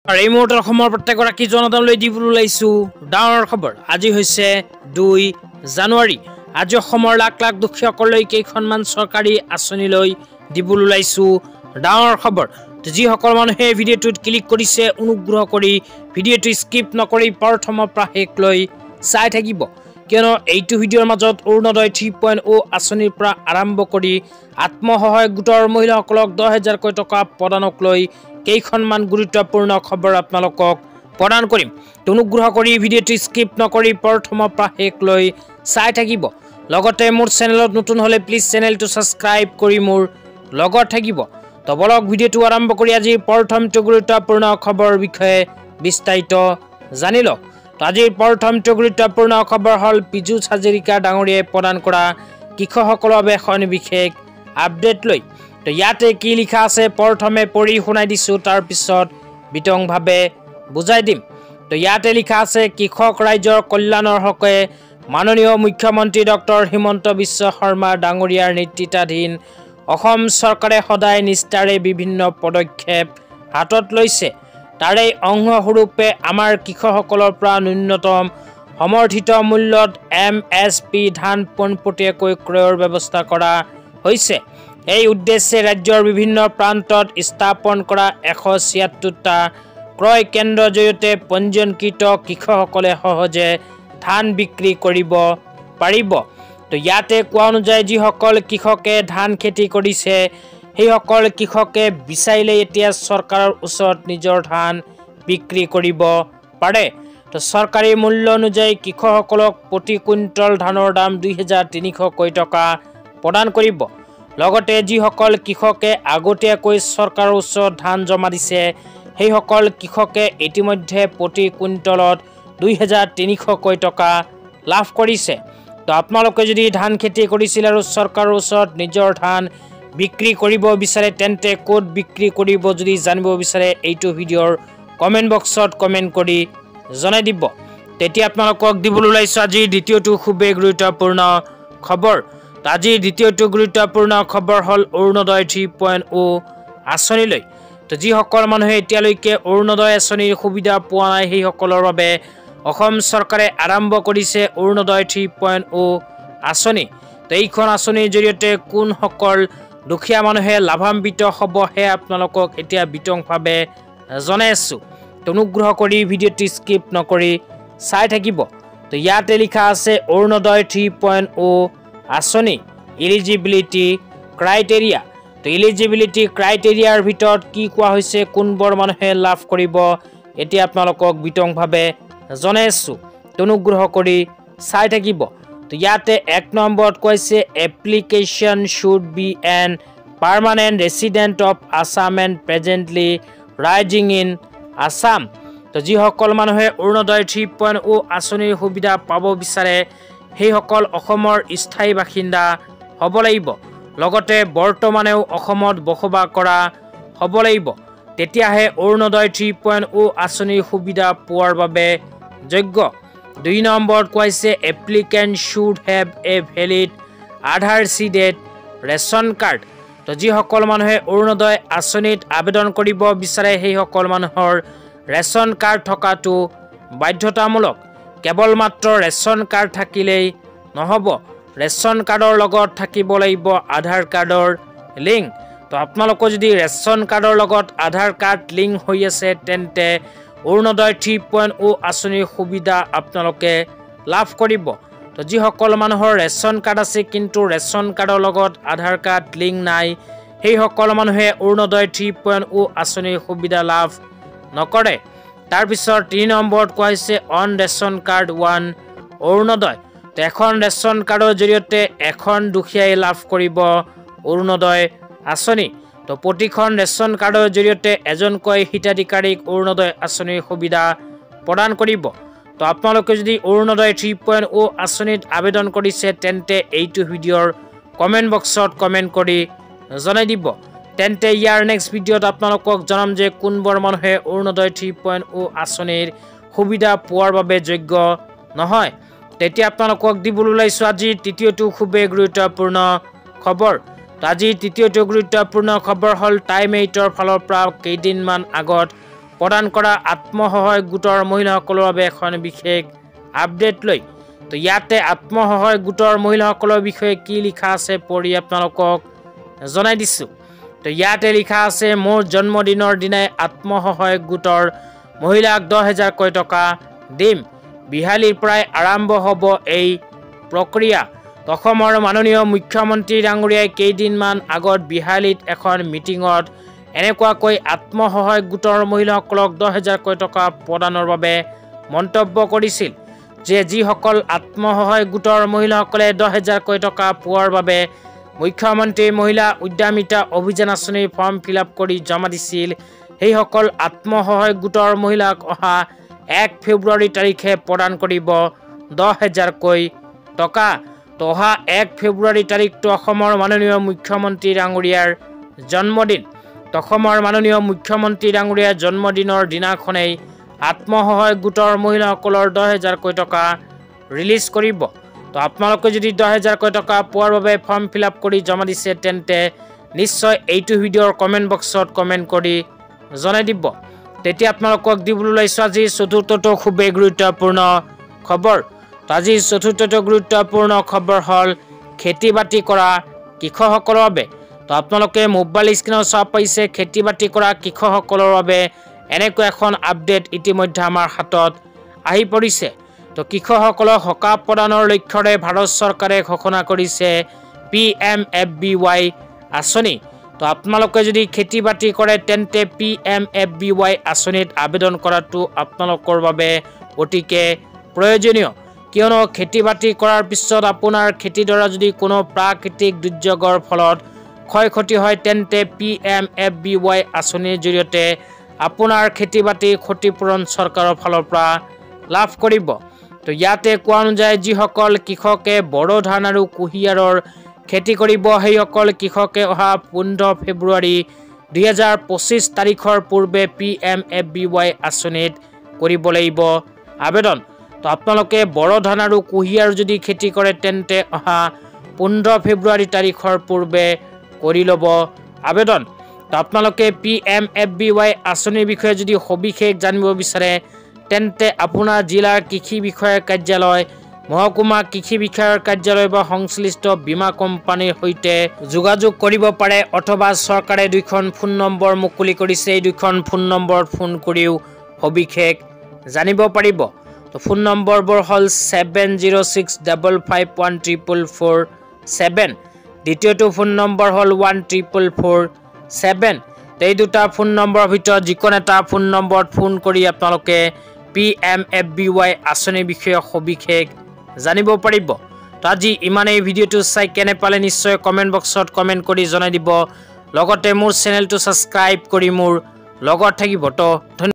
আৰু এই মুহূৰ্তত অসমৰ প্ৰত্যেকগৰাকী জনতালৈ দিবলৈ ওলাইছো ডাঙৰ খবৰ। আজি হৈছে 2 জানুৱাৰী। আজি অসমৰ লাখ লাখ দুখীয়াসকললৈ কেইখনমান চৰকাৰী আঁচনিলৈ দিবলৈ ওলাইছো ডাঙৰ খবৰ। যিসকল মানুহে ভিডিঅ'টোত ক্লিক কৰিছে অনুগ্ৰহ কৰি ভিডিঅ'টো স্কিপ নকৰি প্ৰথমৰ পৰা শেষলৈ চাই থাকিব, কিয়নো এইটো ভিডিঅ'ৰ মাজত অৰুণোদয় 3.0 আঁচনিৰ পৰা আৰম্ভ কৰি আত্মসহায়ক গোটৰ মহিলাসকলক 10,000কৈ টকা প্ৰদানক লৈ কেইখনমান গুৰুত্বপূৰ্ণ খবৰ আপোনালোকক প্ৰদান কৰিম। অনুগ্ৰহ কৰি ভিডিঅ'টো স্কিপ নকৰি প্ৰথমৰ পৰা শেষলৈ চাই থাকিব। লগতে মোৰ চেনেলত নতুন হ'লে প্লিজ চেনেলটো ছাবস্ক্ৰাইব কৰি মোৰ লগত থাকিব। তো বলক ভিডিঅ'টো আৰম্ভ কৰি আজি প্ৰথমটো গুৰুত্বপূৰ্ণ খবৰ বিষয়ে বিস্তাৰিত জানি লওক। তো আজিৰ প্ৰথমটো গুৰুত্বপূৰ্ণ খবৰ হ'ল পীযুষ হাজৰিকা ডাঙৰীয়াই প্ৰদান কৰা কৃষকসকলৰ বাবে এখন বিশেষ আপডেট লৈ। তো ইয়াতে কি লিখা আছে প্ৰথমে পঢ়ি শুনাই দিছোঁ, তাৰপিছত বিতংভাৱে বুজাই দিম। তো ইয়াতে লিখা আছে, কৃষক ৰাইজৰ কল্যাণৰ হকে মাননীয় মুখ্যমন্ত্ৰী ডক্টৰ হিমন্ত বিশ্ব শৰ্মা ডাঙৰীয়াৰ নেতৃত্বাধীন অসম চৰকাৰে সদায় নিষ্ঠাৰে বিভিন্ন পদক্ষেপ হাতত লৈছে। তাৰে অংশস্বৰূপে আমাৰ কৃষকসকলৰ পৰা ন্যূনতম সমৰ্থিত মূল্যত MSP ধান পোনপটীয়াকৈ ক্ৰয়ৰ ব্যৱস্থা কৰা হৈছে। এই উদ্দেশ্যে ৰাজ্যৰ বিভিন্ন প্ৰান্তত স্থাপন কৰা 176টা ক্ৰয় কেন্দ্ৰৰ জৰিয়তে পঞ্জীয়নকৃত কৃষকসকলে সহজে ধান বিক্ৰী কৰিব পাৰিব। তো ইয়াতে কোৱা অনুযায়ী যিসকল কৃষকে ধান খেতি কৰিছে সেইসকল কৃষকে বিচাৰিলে এতিয়া চৰকাৰৰ ওচৰত নিজৰ ধান বিক্ৰী কৰিব পাৰে। তো চৰকাৰী মূল্য অনুযায়ী কৃষকসকলক প্ৰতি কুইণ্টল ধানৰ দাম 2,300কৈ টকা প্ৰদান কৰিব। লগতে যিসকল কৃষকে আগতীয়াকৈ চৰকাৰৰ ওচৰত ধান জমা দিছে সেইসকল কৃষকে ইতিমধ্যে প্ৰতি কুইণ্টলত 2,300কৈ টকা লাভ কৰিছে। তো আপোনালোকে যদি ধান খেতি কৰিছিল আৰু চৰকাৰৰ ওচৰত নিজৰ ধান বিক্ৰী কৰিব বিচাৰে তেন্তে ক'ত বিক্ৰী কৰিব যদি জানিব বিচাৰে এইটো ভিডিঅ'ৰ কমেণ্ট বক্সত কমেণ্ট কৰি জনাই দিব। তেতিয়া আপোনালোকক দিবলৈ ওলাইছোঁ আজিৰ দ্বিতীয়টো খুবেই গুৰুত্বপূৰ্ণ খবৰ। আজিৰ দ্বিতীয়টো গুৰুত্বপূৰ্ণ খবৰ হ'ল অৰুণোদয় 3.0 আঁচনিলৈ। তো যিসকল মানুহে এতিয়ালৈকে অৰুণোদয় আঁচনিৰ সুবিধা পোৱা নাই সেইসকলৰ বাবে অসম চৰকাৰে আৰম্ভ কৰিছে অৰুণোদয় 3.0 আঁচনি। তো এইখন আঁচনিৰ জৰিয়তে কোনসকল দুখীয়া মানুহে লাভান্বিত হ'ব সেয়া আপোনালোকক এতিয়া বিতংভাৱে জনাই আছোঁ। তো অনুগ্ৰহ কৰি ভিডিঅ'টো স্কিপ নকৰি চাই থাকিব। তো ইয়াতে লিখা আছে অৰুণোদয় 3.0 আঁচনি এলিজিবিলিটি ক্ৰাইটেৰিয়া। তো এলিজিবিলিটি ক্ৰাইটেৰিয়াৰ ভিতৰত কি কোৱা হৈছে, কোনবোৰ মানুহে লাভ কৰিব এতিয়া আপোনালোকক বিতংভাৱে জনাই আছোঁ। তো অনুগ্ৰহ কৰি চাই থাকিব। তো ইয়াতে 1 নম্বৰত কৈছে application should be N permanent resident of Assam and presently rising in Assam. তো যিসকল মানুহে অৰুণোদয় 3.0 আঁচনিৰ সুবিধা পাব বিচাৰে সেইসকল অসমৰ স্থায়ী বাসিন্দা হ'ব লাগিব। লগতে বৰ্তমানেও অসমত বসবাস কৰা হ'ব লাগিব। তেতিয়াহে অৰুণোদয় 3.0 আঁচনিৰ সুবিধা পোৱাৰ বাবে যোগ্য। 2 নম্বৰত কৈছে applicant should have a valid Aadhaar seeded ration card. তো যিসকল মানুহে অৰুণোদয় আঁচনিত আবেদন কৰিব বিচাৰে সেইসকল মানুহৰ ৰেচন কাৰ্ড থকাটো বাধ্যতামূলক। কেৱল মাত্ৰ ৰেচন কাৰ্ড থাকিলেই নহ'ব, ৰেচন কাৰ্ডৰ লগত থাকিব লাগিব আধাৰ কাৰ্ডৰ লিংক। তো আপোনালোকৰ যদি ৰেচন কাৰ্ডৰ লগত আধাৰ কাৰ্ড লিংক হৈ আছে তেন্তে অৰুণোদয় 3.0 আঁচনিৰ সুবিধা আপোনালোকে লাভ কৰিব। তো যিসকল মানুহৰ ৰেচন কাৰ্ড আছে কিন্তু ৰেচন কাৰ্ডৰ লগত আধাৰ কাৰ্ড লিংক নাই সেইসকল মানুহে অৰুণোদয় 3.0 আঁচনিৰ সুবিধা লাভ নকৰে। তাৰপিছত 3 নম্বৰত কোৱা হৈছে অন ৰেচন কাৰ্ড 1 অৰুণোদয়। তো এখন ৰেচন কাৰ্ডৰ জৰিয়তে এখন দুখীয়াই লাভ কৰিব অৰুণোদয় আঁচনি। তো প্ৰতিখন ৰেচন কাৰ্ডৰ জৰিয়তে এজনকৈ হিতাধিকাৰীক অৰুণোদয় আঁচনিৰ সুবিধা প্ৰদান কৰিব। তো আপোনালোকে যদি অৰুণোদয় 3.0 আঁচনিত আবেদন কৰিছে তেন্তে এইটো ভিডিঅ'ৰ কমেণ্ট বক্সত কমেণ্ট কৰি জনাই দিব। তেন্তে ইয়াৰ নেক্সট ভিডিঅ'ত আপোনালোকক জনাম যে কোনবোৰ মানুহে অৰুণোদয় 3.0 আঁচনিৰ সুবিধা পোৱাৰ বাবে যোগ্য নহয়। তেতিয়া আপোনালোকক দিবলৈ ওলাইছোঁ আজিৰ তৃতীয়টো খুবেই গুৰুত্বপূৰ্ণ খবৰ। আজিৰ তৃতীয়টো গুৰুত্বপূৰ্ণ খবৰ হ'ল টাইম 8ৰ ফালৰ পৰা কেইদিনমান আগত প্ৰদান কৰা আত্মসহায়ক গোটৰ মহিলাসকলৰ বাবে এখন বিশেষ আপডেট লৈ তো ইয়াতে আত্মসহায়ক গোটৰ মহিলাসকলৰ বিষয়ে কি লিখা আছে পঢ়ি আপোনালোকক জনাই দিছো। তো ইয়াতে লিখা আছে মোৰ জন্মদিনৰ দিনাই আত্মসহায়ক গোটৰ মহিলাক 10,000 টকা দিম। বিহালীৰ পৰাই আৰম্ভ হ'ব এই প্ৰক্ৰিয়া। অসমৰ মাননীয় মুখ্যমন্ত্ৰী ডাঙৰীয়াই কেইদিনমান আগত বিহালীত এখন মিটিঙত এনেকুৱাকৈ আত্মসহায়ক গোটৰ মহিলাসকলক 10,000 টকা প্ৰদানৰ বাবে মন্তব্য কৰিছিল যে যিসকল আত্মসহায়ক গোটৰ মহিলাসকলে 10,000 টকা পোৱাৰ বাবে মুখ্যমন্ত্ৰী মহিলা উদ্যমিতা অভিযান আঁচনিৰ ফৰ্ম ফিল-আপ কৰি জমা দিছিল সেইসকল আত্মসহায়ক গোটৰ মহিলাক অহা 1 ফেব্ৰুৱাৰী তাৰিখে প্ৰদান কৰিব 10,000 টকা। অহা 1 ফেব্ৰুৱাৰী তাৰিখটো অসমৰ মাননীয় মুখ্যমন্ত্ৰী ডাঙৰীয়াৰ জন্মদিন। অসমৰ মাননীয় মুখ্যমন্ত্ৰী ডাঙৰীয়াৰ জন্মদিনৰ দিনাখনেই আত্মসহায়ক গোটৰ মহিলাসকলৰ 10,000 টকা ৰিলিজ কৰিব। তো আপোনালোকে যদি 10,000 টকা পোৱাৰ বাবে ফৰ্ম ফিল-আপ কৰি জমা দিছে তেন্তে নিশ্চয় এইটো ভিডিঅ'ৰ কমেণ্ট বক্সত কমেণ্ট কৰি জনাই দিব। তেতিয়া আপোনালোকক দিবলৈ ওলাইছোঁ আজি চতুৰ্থটো খুবেই গুৰুত্বপূৰ্ণ খবৰ। তো আজি চতুৰ্থটো গুৰুত্বপূৰ্ণ খবৰ হ'ল খেতি বাতি কৰা কৃষকসকলৰ বাবে। তো আপোনালোকে মোবাইল স্ক্ৰীনত চাব পাইছে খেতি বাতি কৰা কৃষকসকলৰ বাবে এনেকৈ এখন আপডেট ইতিমধ্যে আমাৰ হাতত আহি পৰিছে। তো কৃষকসকলক সকাহ প্ৰদানৰ লক্ষ্যৰে ভাৰত চৰকাৰে ঘোষণা কৰিছে PMFBY আঁচনি। তো আপোনালোকে যদি খেতি বাতি কৰে তেন্তে PMFBY আঁচনিত আবেদন কৰাটো আপোনালোকৰ বাবে অতিকে প্ৰয়োজনীয়, কিয়নো খেতি বাতি কৰাৰ পিছত আপোনাৰ খেতিডৰা যদি কোনো প্ৰাকৃতিক দুৰ্যোগৰ ফলত ক্ষয় ক্ষতি হয় তেন্তে PMFBY আঁচনিৰ জৰিয়তে আপোনাৰ খেতি বাতিৰ ক্ষতিপূৰণ চৰকাৰৰ ফালৰ পৰা লাভ কৰিব। তো ইয়াতে কোৱা অনুযায়ী যিসকল কৃষকে বড়ো ধান আৰু কুঁহিয়াৰৰ খেতি কৰিব সেইসকল কৃষকে অহা 15 ফেব্ৰুৱাৰী 2025 তাৰিখৰ পূৰ্বে PMFBY আঁচনিত কৰিব লাগিব আবেদন। তো আপোনালোকে বড়ো ধান আৰু কুঁহিয়াৰ যদি খেতি কৰে তেন্তে অহা 15 ফেব্ৰুৱাৰী তাৰিখৰ পূৰ্বে কৰি ল'ব আবেদন। তো আপোনালোকে PMFBY আঁচনিৰ বিষয়ে যদি সবিশেষ জানিব বিচাৰে তেন্তে আপোনাৰ জিলাৰ কৃষি বিষয়াৰ কাৰ্যালয়, মহকুমা কৃষি বিষয়াৰ কাৰ্যালয় বা সংশ্লিষ্ট বীমা কোম্পানীৰ সৈতে যোগাযোগ কৰিব পাৰে, অথবা চৰকাৰে 2খন ফোন নম্বৰ মুকলি কৰিছে। এই 2খন ফোন নম্বৰত ফোন কৰিও সবিশেষ জানিব পাৰিব। তো ফোন নম্বৰবোৰ হ'ল 7065514447, দ্বিতীয়টো ফোন নম্বৰ হ'ল 144447। এই দুটা ফোন নম্বৰৰ ভিতৰত যিকোনো এটা ফোন নম্বৰত ফোন কৰি আপোনালোকে PMFBY আঁচনিৰ বিষয়ে সবিশেষ জানিব পাৰিব। তো আজি ইমানেই। ভিডিঅ'টো চাই কেনে পালে নিশ্চয় কমেণ্ট বক্সত কমেণ্ট কৰি জনাই দিব, লগতে মোৰ চেনেলটো ছাবস্ক্ৰাইব কৰি মোৰ লগত থাকিব। তো